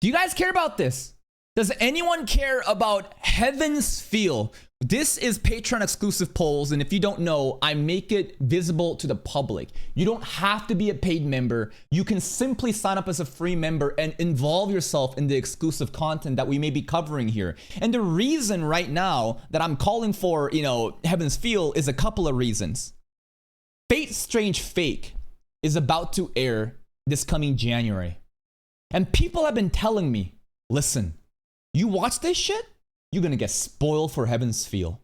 Do you guys care about this? Does anyone care about Heaven's Feel? This is Patreon exclusive polls, and if you don't know, I make it visible to the public. You don't have to be a paid member. You can simply sign up as a free member and involve yourself in the exclusive content that we may be covering here. And the reason right now that I'm calling for, Heaven's Feel is a couple of reasons. Fate Strange Fake is about to air this coming January. And people have been telling me, listen, you watch this shit, you're gonna get spoiled for Heaven's Feel.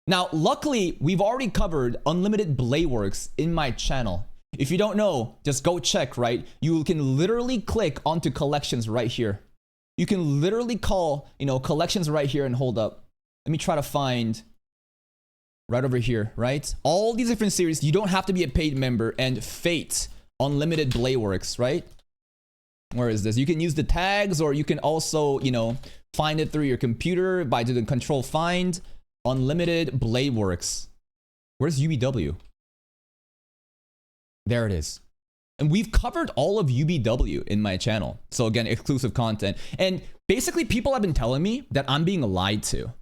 Now, luckily, we've already covered Unlimited Blade Works in my channel. If you don't know, just go check, right? You can literally click onto collections right here. You can literally call, collections right here and hold up. Let me try to find right over here, right? All these different series, you don't have to be a paid member, and Fate, Unlimited Blade Works, right? Where is this? You can use the tags, or you can also, find it through your computer by doing control find. Unlimited Blade Works. Where's UBW? There it is. And we've covered all of UBW in my channel. So again, exclusive content. And basically people have been telling me that I'm being lied to.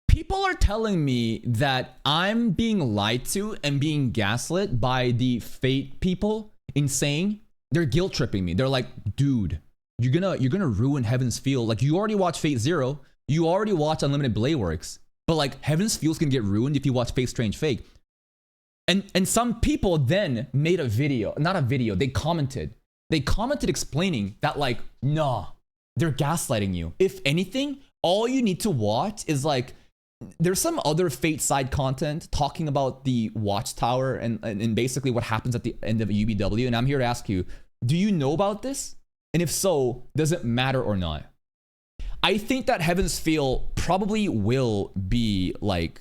People are telling me that I'm being lied to and being gaslit by the Fate people in saying they're guilt tripping me. They're like, dude, you're gonna ruin Heaven's Feel. Like, you already watched Fate Zero. You already watched Unlimited Blade Works. But like, Heaven's Feel's gonna get ruined if you watch Fate Strange Fake. And some people then made a video, not a video, they commented. They commented explaining that like, nah, they're gaslighting you. If anything, all you need to watch is like, there's some other Fate side content talking about the Watchtower and basically what happens at the end of UBW. And I'm here to ask you, do you know about this? And if so, does it matter or not? I think that Heaven's Feel probably will be like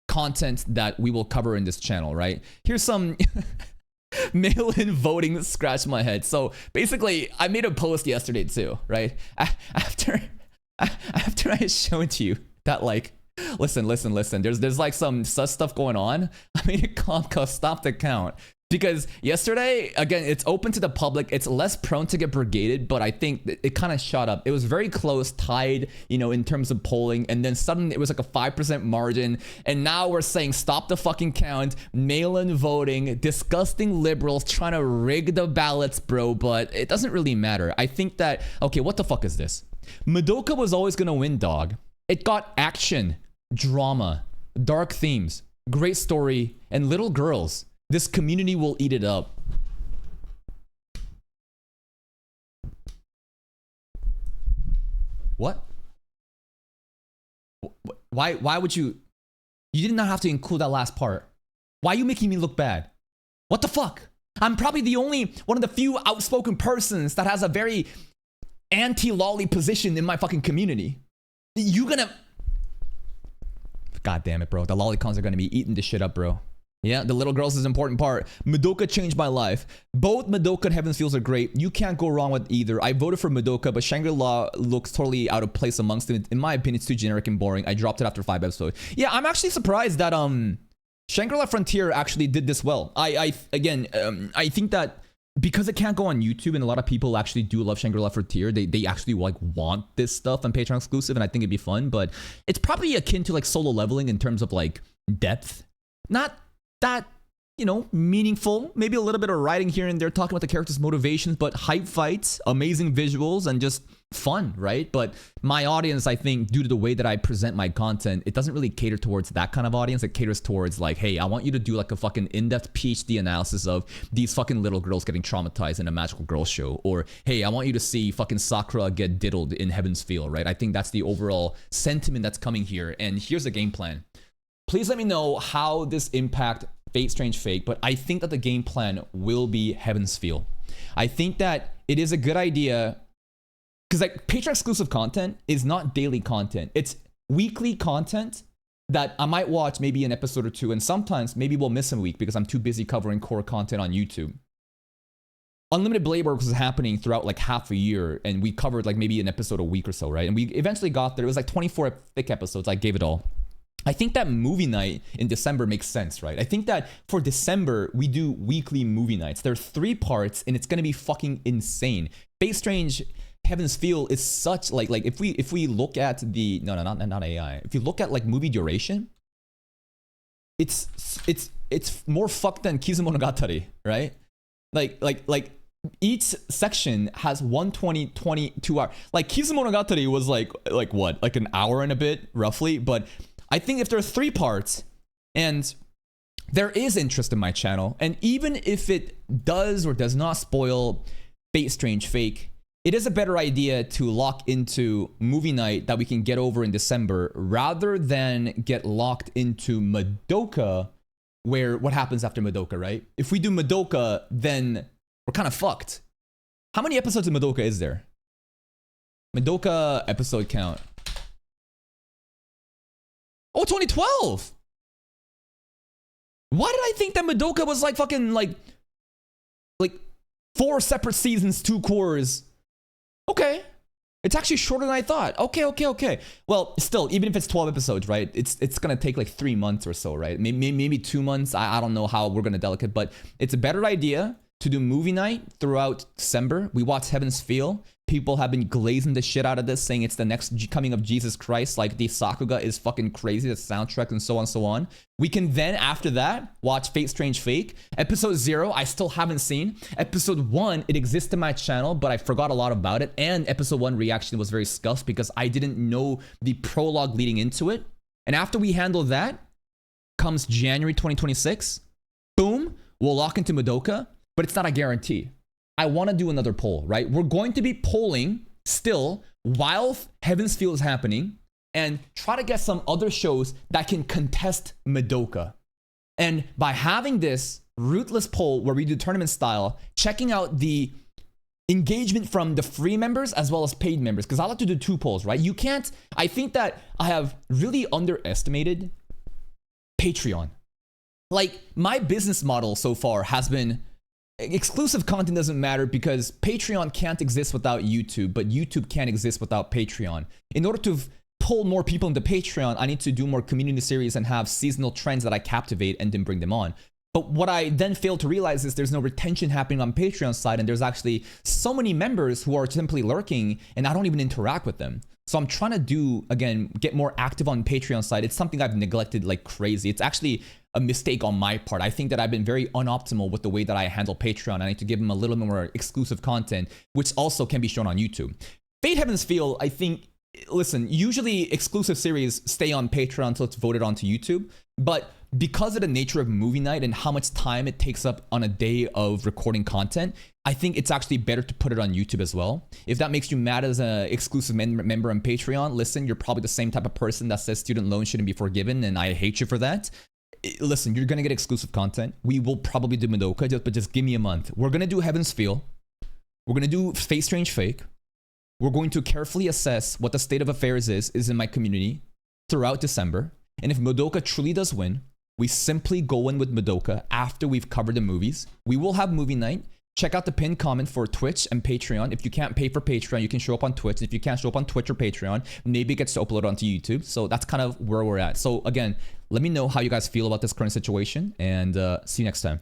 content that we will cover in this channel, right? Here's some mail-in voting that scratched my head. So basically, I made a post yesterday too, right? After I showed you that like, listen. There's like some sus stuff going on. I made a comment called Stop the Count. Because yesterday, again, it's open to the public. It's less prone to get brigaded, but I think it kind of shot up. It was very close, tied, in terms of polling. And then suddenly it was like a 5% margin. And now we're saying stop the fucking count, mail-in voting, disgusting liberals trying to rig the ballots, bro. But it doesn't really matter. I think that, okay, what the fuck is this? Madoka was always going to win, dog. It got action, drama, dark themes, great story, and little girls. This community will eat it up. What? Why would you? You did not have to include that last part. Why are you making me look bad? What the fuck? I'm probably the only one of the few outspoken persons that has a very anti-lolly position in my fucking community. You gonna... God damn it, bro. The lolicons are gonna be eating this shit up, bro. Yeah, the little girls is an important part. Madoka changed my life. Both Madoka and Heaven's Feels are great. You can't go wrong with either. I voted for Madoka, but Shangri-La looks totally out of place amongst them. In my opinion, it's too generic and boring. I dropped it after 5 episodes. Yeah, I'm actually surprised that Shangri-La Frontier actually did this well. I think that because it can't go on YouTube and a lot of people actually do love Shangri-La Frontier, they actually like want this stuff on Patreon exclusive, and I think it'd be fun. But it's probably akin to like Solo Leveling in terms of like depth. Not that, meaningful. Maybe a little bit of writing here and there, talking about the characters' motivations, but hype fights, amazing visuals, and just fun, right? But my audience, I think, due to the way that I present my content, it doesn't really cater towards that kind of audience. It caters towards like, hey, I want you to do like a fucking in-depth PhD analysis of these fucking little girls getting traumatized in a magical girl show. Or, hey, I want you to see fucking Sakura get diddled in Heaven's Feel, right? I think that's the overall sentiment that's coming here. And here's the game plan. Please let me know how this impact Fate Strange Fake, but I think that the game plan will be Heaven's Feel. I think that it is a good idea because like Patreon exclusive content is not daily content. It's weekly content that I might watch maybe an episode or two, and sometimes maybe we'll miss a week because I'm too busy covering core content on YouTube. Unlimited Blade Works was happening throughout like half a year, and we covered like maybe an episode a week or so, right? And we eventually got there. It was like 24 thick episodes. I gave it all. I think that movie night in December makes sense, right? I think that for December, we do weekly movie nights. There are 3 parts, and it's going to be fucking insane. Fate Strange Heaven's Feel is such like if we look at the not AI. If you look at like movie duration, it's more fucked than Kizumonogatari, right? Like each section has 120, 22 hours. Like Kizumonogatari was like what? Like an hour and a bit, roughly. But I think if there are 3 parts, and there is interest in my channel, and even if it does or does not spoil Fate Strange Fake, it is a better idea to lock into movie night that we can get over in December rather than get locked into Madoka, where what happens after Madoka, right? If we do Madoka, then we're kind of fucked. How many episodes of Madoka is there? Madoka episode count. Oh, 2012! Why did I think that Madoka was like fucking like 4 separate seasons, 2 cores? Okay. It's actually shorter than I thought. Okay. Well, still, even if it's 12 episodes, right? It's gonna take like 3 months or so, right? Maybe 2 months. I don't know how we're gonna delicate, but it's a better idea to do movie night throughout December. We watch Heaven's Feel. People have been glazing the shit out of this, saying it's the next coming of Jesus Christ. Like the Sakuga is fucking crazy, the soundtrack and so on and so on. We can then, after that, watch Fate Strange Fake. Episode 0, I still haven't seen. Episode 1, it exists in my channel, but I forgot a lot about it. And episode 1 reaction was very scuffed because I didn't know the prologue leading into it. And after we handle that, comes January 2026. Boom, we'll lock into Madoka, but it's not a guarantee. I want to do another poll, right? We're going to be polling still while Heaven's Feel is happening and try to get some other shows that can contest Madoka. And by having this ruthless poll where we do tournament style, checking out the engagement from the free members as well as paid members, because I like to do 2 polls, right? You can't, I think that I have really underestimated Patreon. Like my business model so far has been exclusive content doesn't matter because Patreon can't exist without YouTube, but YouTube can't exist without Patreon. In order to pull more people into Patreon, I need to do more community series and have seasonal trends that I captivate and then bring them on. But what I then fail to realize is there's no retention happening on Patreon side, and there's actually so many members who are simply lurking and I don't even interact with them. So I'm trying to do, again, get more active on Patreon side. It's something I've neglected like crazy. It's actually a mistake on my part. I think that I've been very unoptimal with the way that I handle Patreon. I need to give them a little bit more exclusive content, which also can be shown on YouTube. Fate Heaven's Feel, I think, listen, usually exclusive series stay on Patreon until it's voted onto YouTube. But because of the nature of movie night and how much time it takes up on a day of recording content, I think it's actually better to put it on YouTube as well. If that makes you mad as an exclusive member on Patreon, listen, you're probably the same type of person that says student loans shouldn't be forgiven, and I hate you for that. Listen, you're gonna get exclusive content. We will probably do Madoka, but just give me a month. We're gonna do Heaven's Feel. We're gonna do Fate Strange Fake. We're going to carefully assess what the state of affairs is in my community throughout December. And if Madoka truly does win, we simply go in with Madoka after we've covered the movies. We will have movie night. Check out the pinned comment for Twitch and Patreon. If you can't pay for Patreon, you can show up on Twitch. If you can't show up on Twitch or Patreon, maybe it gets uploaded onto YouTube. So that's kind of where we're at. So again, let me know how you guys feel about this current situation, and see you next time.